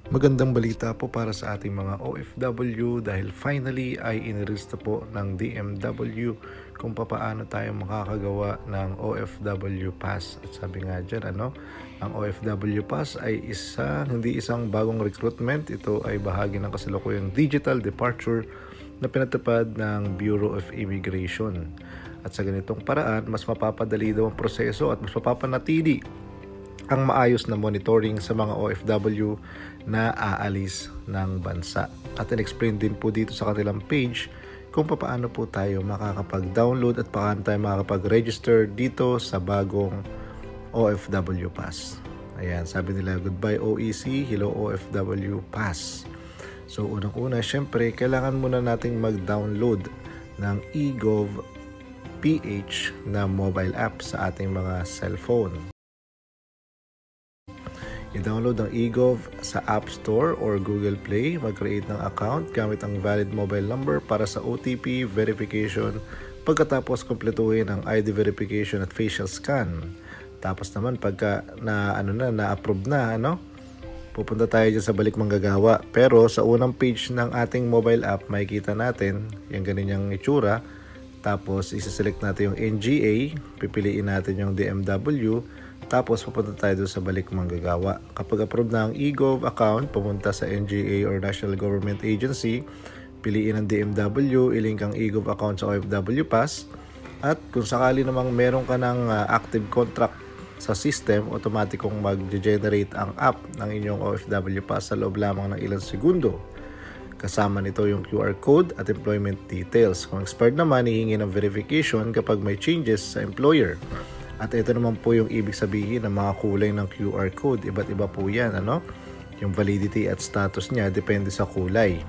Magandang balita po para sa ating mga OFW dahil finally ay inirelease po ng DMW kung papaano tayo makakagawa ng OFW Pass. At sabi nga dyan, ang OFW Pass ay hindi isang bagong recruitment. Ito ay bahagi ng kasalukuyang digital departure na pinatupad ng Bureau of Immigration. At sa ganitong paraan, mas mapapadali daw ang proseso at mas mapapanatili ang maayos na monitoring sa mga OFW na aalis ng bansa. At in-explain din po dito sa kanilang page kung paano po tayo makakapag-download at paano tayo makakapag-register dito sa bagong OFW Pass. Ayan, sabi nila, goodbye OEC, hello OFW Pass. So unang-una, syempre, kailangan muna nating mag-download ng eGov PH na mobile app sa ating mga cellphone. I-download ang eGov sa App Store or Google Play, mag-create ng account gamit ang valid mobile number para sa OTP verification, pagkatapos kumpletuhin ang ID verification at facial scan. Tapos naman pagka na-approve na, pupunta tayo dyan sa balik manggagawa. Pero sa unang page ng ating mobile app, makikita natin yung ganyan itsura. Tapos isa-select natin yung NGA, pipiliin natin yung DMW, tapos pupunta tayo doon sa balik manggagawa. Kapag approve na ang eGov account, pumunta sa NGA or National Government Agency, piliin ang DMW, ilink ang eGov account sa OFW Pass, at kung sakali namang meron ka ng active contract sa system, automatikong mag-generate ang app ng inyong OFW Pass sa loob lamang ng ilang segundo. Kasama nito yung QR code at employment details. Kung expired naman, hihingi ng verification kapag may changes sa employer. At ito naman po yung ibig sabihin ng mga kulay ng QR code. Iba't iba po yan, Yung validity at status niya depende sa kulay.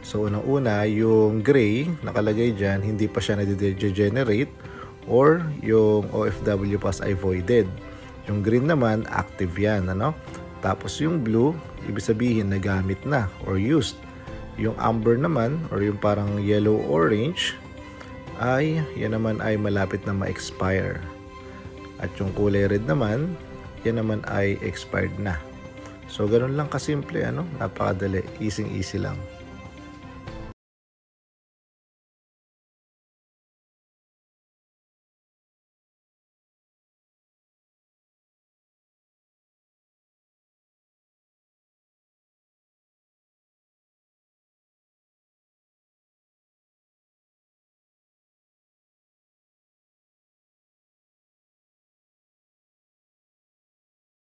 So unang-una, yung gray nakalagay dyan, hindi pa siya na-generate or yung OFW Pass ay voided. Yung green naman, active yan, Tapos yung blue, ibig sabihin nagamit na or used. Yung amber naman or yung parang yellow-orange, yan naman ay malapit na ma-expire. At yung kulay red naman, yan naman ay expired na. So ganun lang kasimple, napakadali, easy lang.